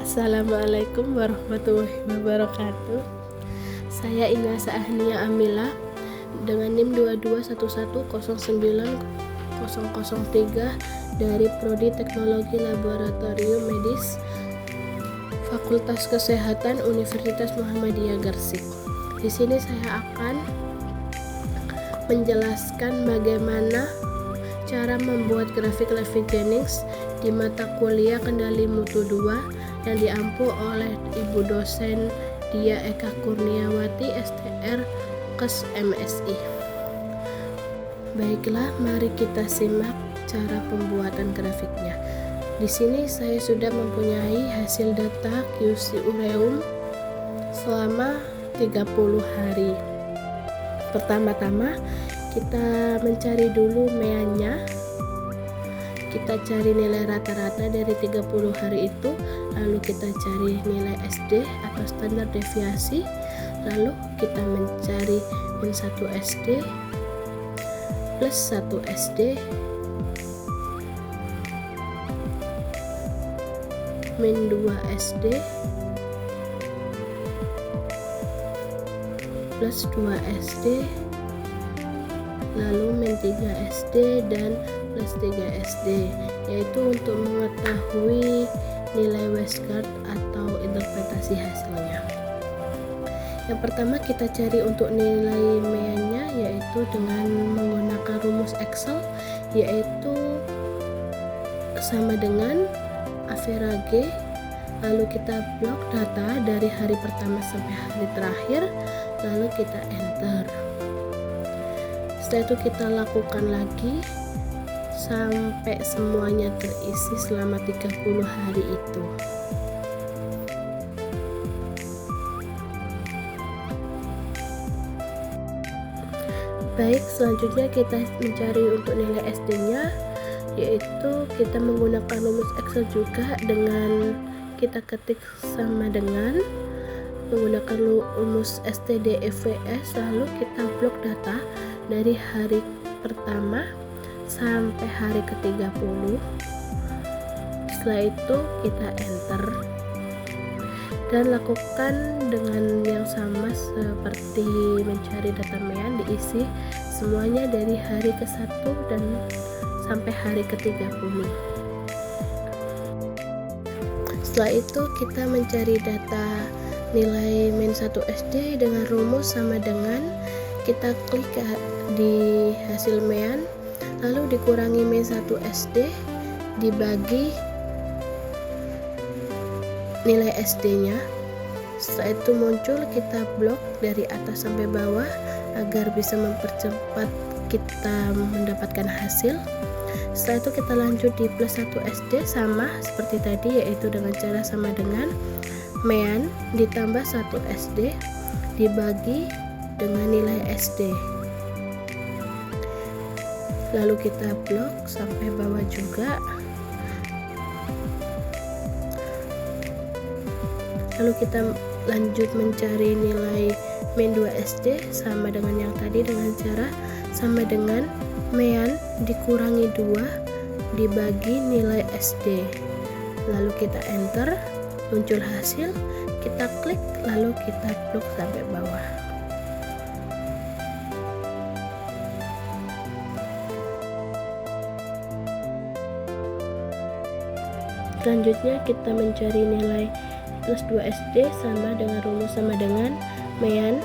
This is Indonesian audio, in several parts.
Assalamualaikum warahmatullahi wabarakatuh. Saya Inasa Ahnia Amila dengan NIM 221109003 dari Prodi Teknologi Laboratorium Medis Fakultas Kesehatan Universitas Muhammadiyah Gresik. Di sini saya akan menjelaskan bagaimana cara membuat grafik Levy Jennings di mata kuliah Kendali Mutu 2 yang diampu oleh Ibu dosen Dia Eka Kurniawati STR Kes MSI. Baiklah, mari kita simak cara pembuatan grafiknya. Di sini saya sudah mempunyai hasil data QC ureum selama 30 hari. Pertama-tama kita mencari dulu meannya. Kita cari nilai rata-rata dari 30 hari itu, lalu kita cari nilai SD atau standar deviasi, lalu kita mencari min 1 SD plus 1 SD min 2 SD plus 2 SD, lalu min 3 SD dan plus 3 SD, yaitu untuk mengetahui nilai wastegard atau interpretasi hasilnya. Yang pertama kita cari untuk nilai meannya, yaitu dengan menggunakan rumus Excel, yaitu sama dengan average, lalu kita blok data dari hari pertama sampai hari terakhir, lalu kita enter. Setelah itu kita lakukan lagi sampai semuanya terisi selama 30 hari itu. Baik, selanjutnya kita mencari untuk nilai SD-nya, yaitu kita menggunakan rumus Excel juga dengan kita ketik sama dengan menggunakan rumus STDEVS, lalu kita blok data dari hari pertama sampai hari ke-30. Setelah itu kita enter dan lakukan dengan yang sama seperti mencari data mean, diisi semuanya dari hari ke-1 dan sampai hari ke-30. Setelah itu kita mencari data nilai min 1 SD dengan rumus sama dengan kita klik di hasil mean, lalu dikurangi min 1 SD dibagi nilai SD-nya. Setelah itu muncul, kita blok dari atas sampai bawah agar bisa mempercepat kita mendapatkan hasil. Setelah itu kita lanjut di plus 1 SD sama seperti tadi, yaitu dengan cara sama dengan mean ditambah 1 SD dibagi dengan nilai SD. Lalu kita blok sampai bawah juga, lalu kita lanjut mencari nilai min 2 SD sama dengan yang tadi dengan cara sama dengan mean dikurangi 2 dibagi nilai SD, lalu kita enter, muncul hasil, kita klik lalu kita blok sampai bawah. Selanjutnya kita mencari nilai plus 2 SD sama dengan rumus sama dengan mean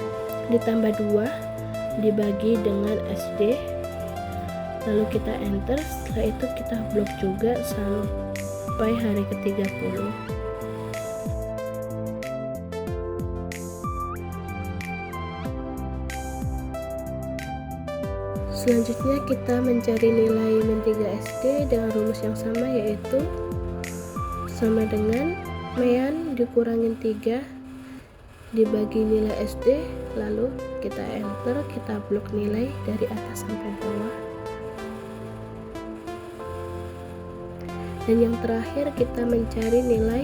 ditambah 2 dibagi dengan SD, lalu kita enter. Setelah itu kita blok juga sampai hari ke-30. Selanjutnya kita mencari nilai min 3 SD dengan rumus yang sama, yaitu sama dengan mean dikurangin 3 dibagi nilai SD, lalu kita enter, kita blok nilai dari atas sampai bawah. Dan yang terakhir kita mencari nilai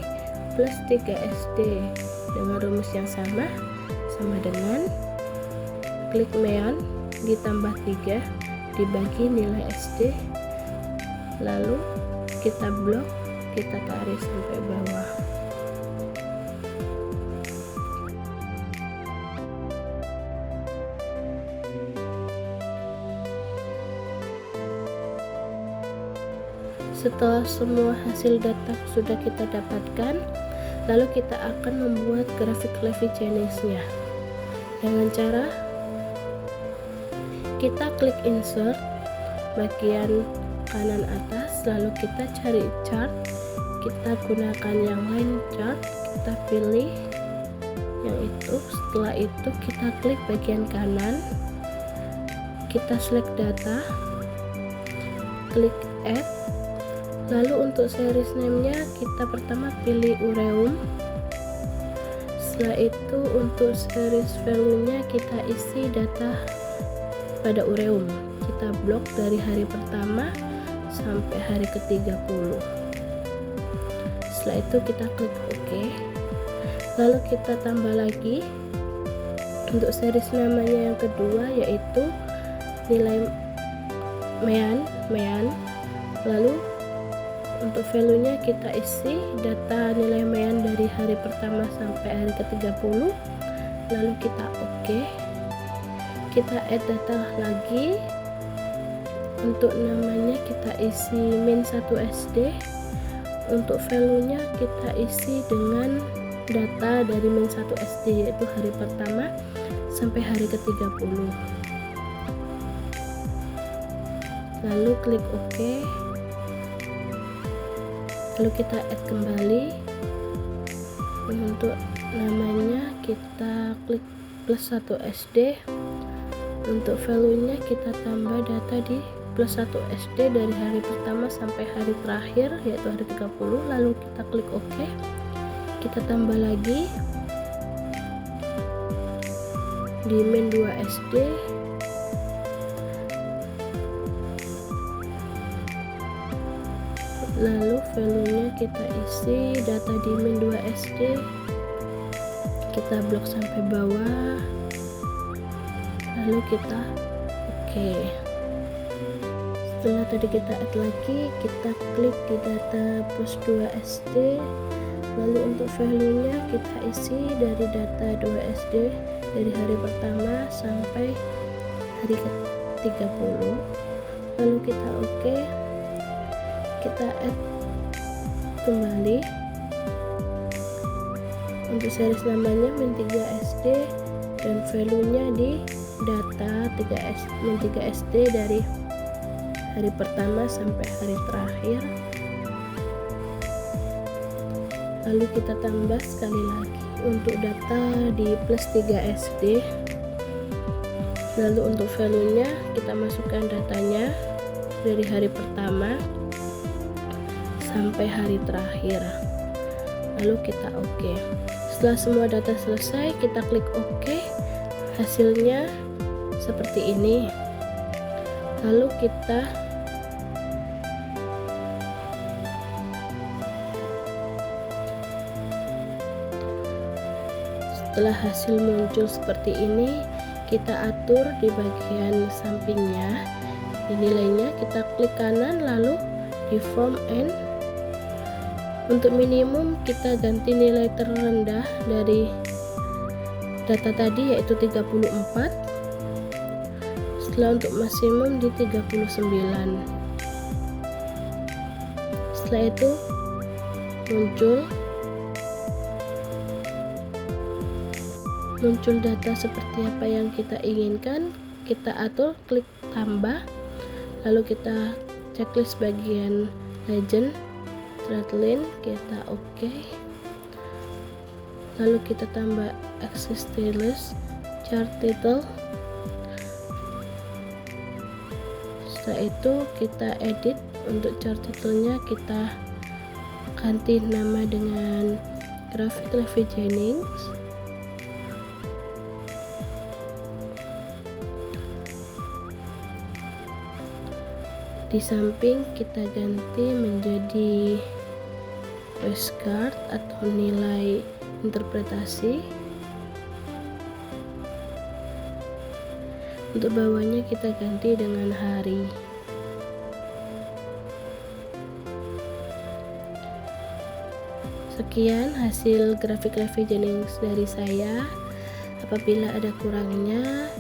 plus 3 SD dengan rumus yang sama dengan klik mean ditambah 3 dibagi nilai SD, lalu kita blok, kita tarik sampai bawah. Setelah semua hasil data sudah kita dapatkan, lalu kita akan membuat grafik Levi Jennings-nya dengan cara kita klik insert bagian kanan atas, lalu kita cari chart, kita gunakan yang line chart, kita pilih yang itu. Setelah itu kita klik bagian kanan, kita select data, klik add. Lalu untuk series name-nya kita pertama pilih ureum. Setelah itu untuk series value-nya kita isi data pada ureum. Kita blok dari hari pertama sampai hari ke-30. Setelah itu kita klik OK. Lalu kita tambah lagi untuk series namanya yang kedua, yaitu nilai mean. Lalu untuk value-nya kita isi data nilai mean dari hari pertama sampai hari ke-30. Lalu kita OK. Kita add data lagi. Untuk namanya kita isi min1 SD. Untuk value-nya kita isi dengan data dari min1 SD, yaitu hari pertama sampai hari ke-30. Lalu klik OK. Lalu kita add kembali. Untuk namanya kita klik +1 SD. Untuk value-nya kita tambah data di +1 SD dari hari pertama sampai hari terakhir, yaitu hari 30. Lalu kita klik OK. Kita tambah lagi di min2 SD. Lalu value-nya kita isi data di min2 SD. Kita blok sampai bawah. Lalu kita OK. Setelah tadi kita add lagi, kita klik di data +2 SD. Lalu untuk value-nya kita isi dari data 2 SD dari hari pertama sampai hari ke-30. Lalu kita OK. Kita add kembali. Untuk series namanya min3 SD dan value-nya di data min3 SD dari hari pertama sampai hari terakhir. Lalu kita tambah sekali lagi untuk data di +3 SD. Lalu untuk value-nya kita masukkan datanya dari hari pertama sampai hari terakhir. Lalu kita OK. Setelah semua data selesai, kita klik OK. Hasilnya seperti ini. Lalu kita setelah hasil muncul seperti ini, kita atur di bagian sampingnya. Di nilainya kita klik kanan, lalu di form and. Untuk minimum kita ganti nilai terendah dari data tadi, yaitu 34. Setelah untuk maksimum di 39. Setelah itu muncul data seperti apa yang kita inginkan. Kita atur, klik tambah, lalu kita checklist bagian legend threadline, kita OK. Lalu kita tambah axis stylus, chart title. Setelah itu kita edit. Untuk chart title-nya kita ganti nama dengan grafik Levi Jennings. Di samping kita ganti menjadi Westcard atau nilai interpretasi. Untuk bawahnya kita ganti dengan hari. Sekian hasil grafik Levi Jennings dari saya. Apabila ada kurangnya,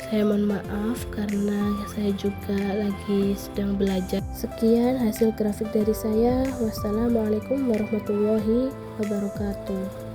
Saya mohon maaf karena saya juga lagi sedang belajar. Sekian hasil grafik dari saya. Wassalamualaikum warahmatullahi wabarakatuh.